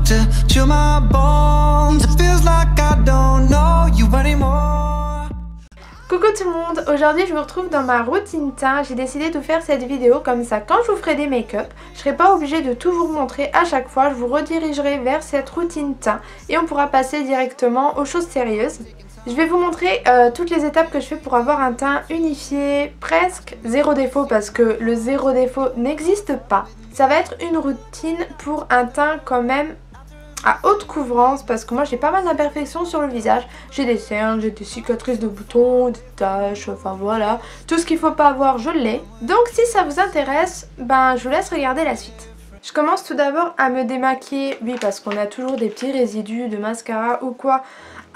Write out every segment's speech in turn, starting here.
enough to chill my bones. It feels like I don't know you anymore. Coucou tout le monde, aujourd'hui je vous retrouve dans ma routine teint. J'ai décidé de faire cette vidéo comme ça quand je vous ferai des make-up, je serai pas obligée de tout vous montrer à chaque fois, je vous redirigerai vers cette routine teint et on pourra passer directement aux choses sérieuses. Je vais vous montrer toutes les étapes que je fais pour avoir un teint unifié, presque zéro défaut parce que le zéro défaut n'existe pas. Ça va être une routine pour un teint quand même à haute couvrance parce que moi j'ai pas mal d'imperfections sur le visage. J'ai des cernes, j'ai des cicatrices de boutons, des taches, enfin voilà. Tout ce qu'il faut pas avoir je l'ai. Donc si ça vous intéresse, ben je vous laisse regarder la suite. Je commence tout d'abord à me démaquiller, oui parce qu'on a toujours des petits résidus de mascara ou quoi,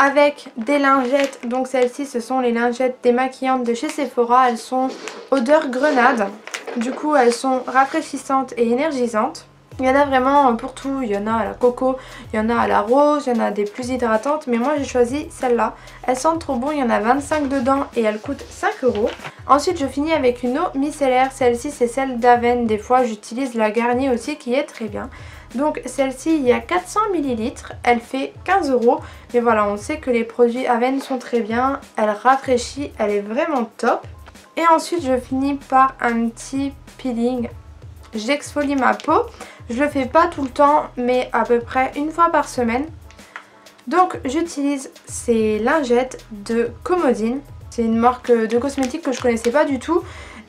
avec des lingettes. Donc celles-ci ce sont les lingettes démaquillantes de chez Sephora, elles sont odeur grenade. Du coup elles sont rafraîchissantes et énergisantes. Il y en a vraiment pour tout, il y en a à la coco, il y en a à la rose, il y en a des plus hydratantes, mais moi j'ai choisi celle-là. Elles sentent trop bon, il y en a 25 dedans et elles coûtent 5 €. Ensuite je finis avec une eau micellaire, celle-ci c'est celle d'Aven, des fois j'utilise la Garnier aussi qui est très bien. Donc celle-ci il y a 400 ml, elle fait 15 €, mais voilà on sait que les produits Aven sont très bien, elle rafraîchit, elle est vraiment top. Et ensuite je finis par un petit peeling. J'exfolie ma peau, je le fais pas tout le temps mais à peu près une fois par semaine. Donc j'utilise ces lingettes de Comodine, c'est une marque de cosmétiques que je connaissais pas du tout.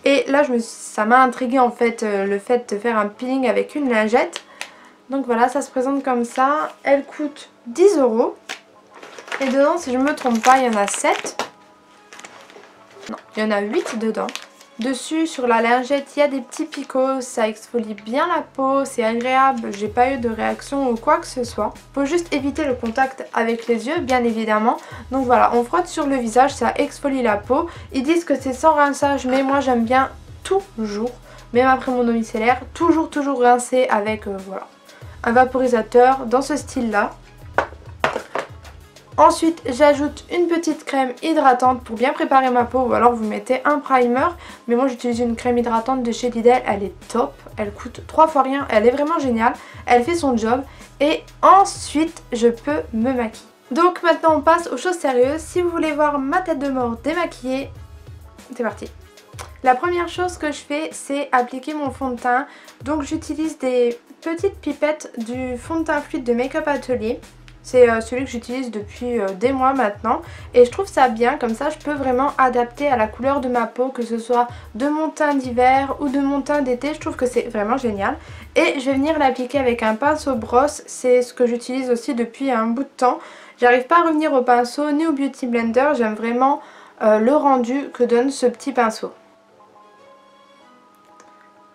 Et là ça m'a intriguée en fait le fait de faire un peeling avec une lingette. Donc voilà, ça se présente comme ça, elle coûte 10 €. Et dedans si je me trompe pas il y en a 7. Non, il y en a 8 dedans. Dessus sur la lingette il y a des petits picots, ça exfolie bien la peau, c'est agréable, j'ai pas eu de réaction ou quoi que ce soit. Faut juste éviter le contact avec les yeux bien évidemment. Donc voilà, on frotte sur le visage, ça exfolie la peau. Ils disent que c'est sans rinçage mais moi j'aime bien toujours, même après mon eau micellaire, toujours rincer avec voilà, un vaporisateur dans ce style là. Ensuite j'ajoute une petite crème hydratante pour bien préparer ma peau ou alors vous mettez un primer. Mais moi j'utilise une crème hydratante de chez Lidl, elle est top, elle coûte 3 fois rien, elle est vraiment géniale, elle fait son job. Et ensuite je peux me maquiller. Donc maintenant on passe aux choses sérieuses. Si vous voulez voir ma tête de mort démaquillée, c'est parti. La première chose que je fais c'est appliquer mon fond de teint. Donc j'utilise des petites pipettes du fond de teint fluide de Make Up Atelier. C'est celui que j'utilise depuis des mois maintenant et je trouve ça bien, comme ça je peux vraiment adapter à la couleur de ma peau, que ce soit de mon teint d'hiver ou de mon teint d'été, je trouve que c'est vraiment génial. Et je vais venir l'appliquer avec un pinceau brosse, c'est ce que j'utilise aussi depuis un bout de temps. J'arrive pas à revenir au pinceau ni au Beauty Blender, j'aime vraiment le rendu que donne ce petit pinceau.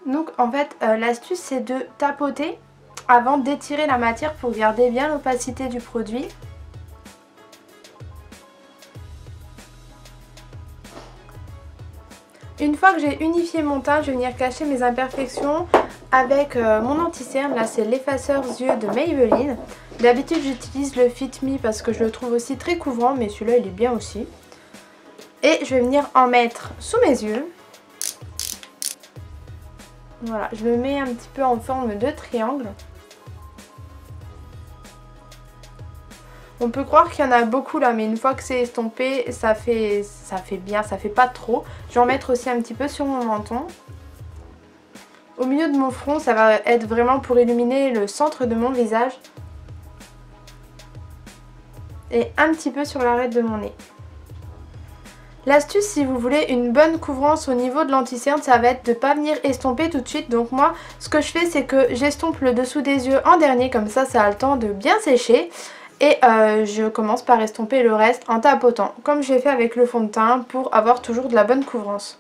Donc en fait l'astuce c'est de tapoter avant d'étirer la matière pour garder bien l'opacité du produit. Une fois que j'ai unifié mon teint, je vais venir cacher mes imperfections avec mon anti-cerne. Là c'est l'effaceur yeux de Maybelline. D'habitude j'utilise le Fit Me parce que je le trouve aussi très couvrant, mais celui-là il est bien aussi. Et je vais venir en mettre sous mes yeux. Voilà, je le mets un petit peu en forme de triangle. On peut croire qu'il y en a beaucoup là, mais une fois que c'est estompé, ça fait bien, ça fait pas trop. Je vais en mettre aussi un petit peu sur mon menton. Au milieu de mon front, ça va être vraiment pour illuminer le centre de mon visage. Et un petit peu sur l'arête de mon nez. L'astuce, si vous voulez une bonne couvrance au niveau de l'anti-cerne, ça va être de ne pas venir estomper tout de suite. Donc moi, ce que je fais, c'est que j'estompe le dessous des yeux en dernier, comme ça a le temps de bien sécher. Et je commence par estomper le reste en tapotant, comme j'ai fait avec le fond de teint, pour avoir toujours de la bonne couvrance.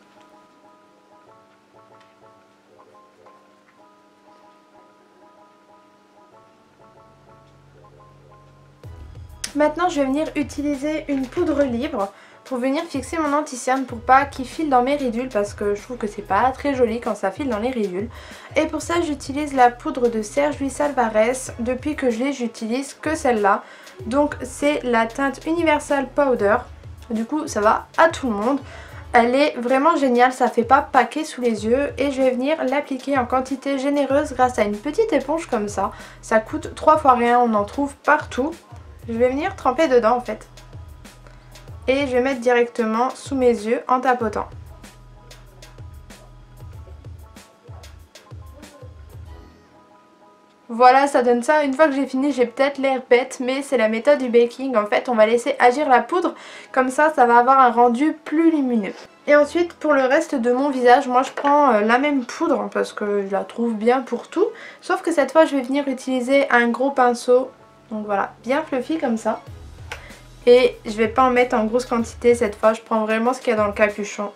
Maintenant je vais venir utiliser une poudre libre pour venir fixer mon anti-cerne pour pas qu'il file dans mes ridules, parce que je trouve que c'est pas très joli quand ça file dans les ridules. Et pour ça j'utilise la poudre de Serge Luis Alvarez. Depuis que je l'ai, j'utilise que celle-là. Donc c'est la teinte Universal Powder. Du coup ça va à tout le monde. Elle est vraiment géniale, ça fait pas paquet sous les yeux et je vais venir l'appliquer en quantité généreuse grâce à une petite éponge comme ça. Ça coûte 3 fois rien, on en trouve partout. Je vais venir tremper dedans en fait. Et je vais mettre directement sous mes yeux en tapotant. Voilà, ça donne ça. Une fois que j'ai fini, j'ai peut-être l'air bête, mais c'est la méthode du baking. En fait, on va laisser agir la poudre, comme ça va avoir un rendu plus lumineux. Et ensuite, pour le reste de mon visage, moi je prends la même poudre, parce que je la trouve bien pour tout. Sauf que cette fois, je vais venir utiliser un gros pinceau, donc voilà, bien fluffy comme ça. Et je vais pas en mettre en grosse quantité cette fois, je prends vraiment ce qu'il y a dans le capuchon.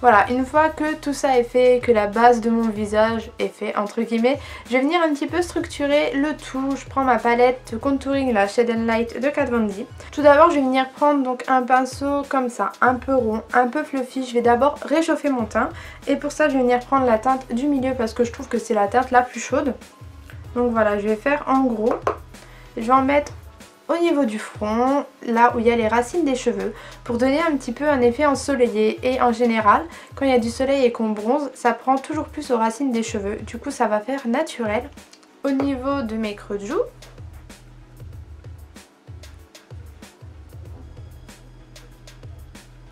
Voilà, une fois que tout ça est fait, que la base de mon visage est fait, entre guillemets, je vais venir un petit peu structurer le tout. Je prends ma palette de contouring, la Shade and Light de Kat Von D. Tout d'abord, je vais venir prendre donc un pinceau comme ça, un peu rond, un peu fluffy. Je vais d'abord réchauffer mon teint. Et pour ça, je vais venir prendre la teinte du milieu parce que je trouve que c'est la teinte la plus chaude. Donc voilà, je vais faire en gros. Je vais en mettre au niveau du front, là où il y a les racines des cheveux, pour donner un petit peu un effet ensoleillé. Et en général, quand il y a du soleil et qu'on bronze, ça prend toujours plus aux racines des cheveux. Du coup, ça va faire naturel. Au niveau de mes creux de joues,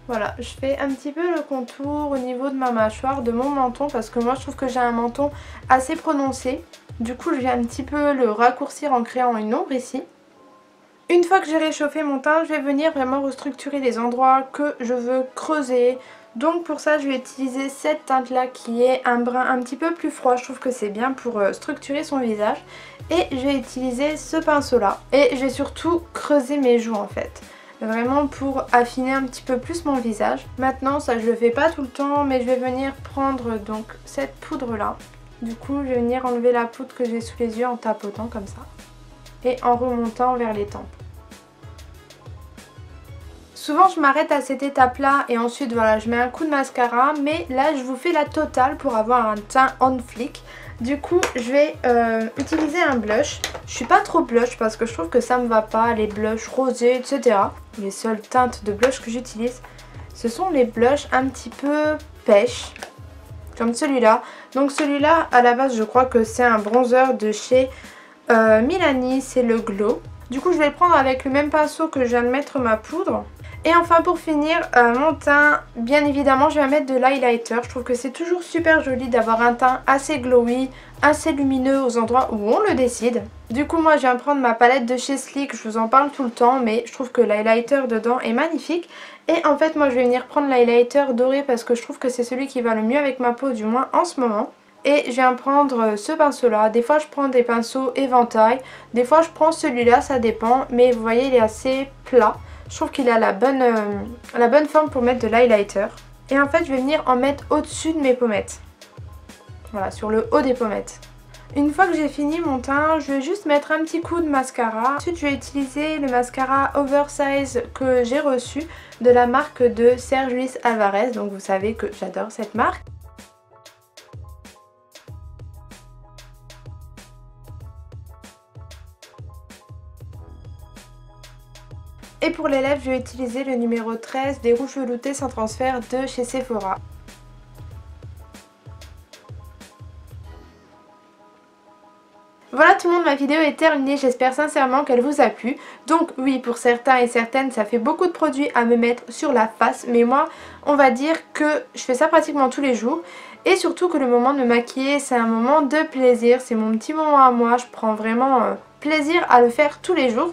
voilà, je fais un petit peu le contour au niveau de ma mâchoire, de mon menton, parce que moi je trouve que j'ai un menton assez prononcé. Du coup, je viens un petit peu le raccourcir en créant une ombre ici. Une fois que j'ai réchauffé mon teint, je vais venir vraiment restructurer les endroits que je veux creuser. Donc pour ça, je vais utiliser cette teinte là qui est un brun un petit peu plus froid. Je trouve que c'est bien pour structurer son visage. Et je vais utiliser ce pinceau là. Et je vais surtout creuser mes joues en fait. Vraiment pour affiner un petit peu plus mon visage. Maintenant, ça je le fais pas tout le temps, mais je vais venir prendre donc cette poudre là. Du coup, je vais venir enlever la poudre que j'ai sous les yeux en tapotant comme ça. Et en remontant vers les tempes. Souvent je m'arrête à cette étape là et ensuite voilà, je mets un coup de mascara, mais là je vous fais la totale pour avoir un teint on flic. Du coup je vais utiliser un blush. Je suis pas trop blush parce que je trouve que ça me va pas, les blushs rosés etc. Les seules teintes de blush que j'utilise, ce sont les blushs un petit peu pêche, comme celui-là. Donc celui-là à la base je crois que c'est un bronzer de chez Milani, c'est le Glow. Du coup je vais le prendre avec le même pinceau que je viens de mettre ma poudre. Et enfin pour finir mon teint, bien évidemment je vais mettre de l'highlighter. Je trouve que c'est toujours super joli d'avoir un teint assez glowy, assez lumineux aux endroits où on le décide. Du coup moi je viens prendre ma palette de chez Sleek, je vous en parle tout le temps, mais je trouve que l'highlighter dedans est magnifique. Et en fait moi je vais venir prendre l'highlighter doré parce que je trouve que c'est celui qui va le mieux avec ma peau, du moins en ce moment. Et je viens prendre ce pinceau là, des fois je prends des pinceaux éventail, des fois je prends celui-là, ça dépend, mais vous voyez il est assez plat. Je trouve qu'il a la bonne forme pour mettre de l'highlighter. Et en fait je vais venir en mettre au-dessus de mes pommettes. Voilà, sur le haut des pommettes. Une fois que j'ai fini mon teint, je vais juste mettre un petit coup de mascara. Ensuite je vais utiliser le mascara Oversize que j'ai reçu de la marque de Serge Luis Alvarez. Donc vous savez que j'adore cette marque. Et pour les lèvres, je vais utiliser le numéro 13 des rouges veloutés sans transfert de chez Sephora. Voilà tout le monde, ma vidéo est terminée, j'espère sincèrement qu'elle vous a plu. Donc oui, pour certains et certaines, ça fait beaucoup de produits à me mettre sur la face. Mais moi, on va dire que je fais ça pratiquement tous les jours. Et surtout que le moment de me maquiller, c'est un moment de plaisir. C'est mon petit moment à moi, je prends vraiment plaisir à le faire tous les jours.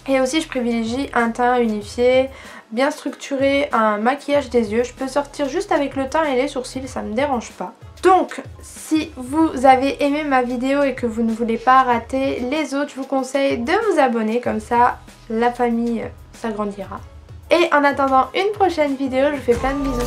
Et aussi je privilégie un teint unifié, bien structuré, un maquillage des yeux. Je peux sortir juste avec le teint et les sourcils, ça me dérange pas. Donc si vous avez aimé ma vidéo et que vous ne voulez pas rater les autres, je vous conseille de vous abonner, comme ça la famille s'agrandira. Et en attendant une prochaine vidéo, je vous fais plein de bisous.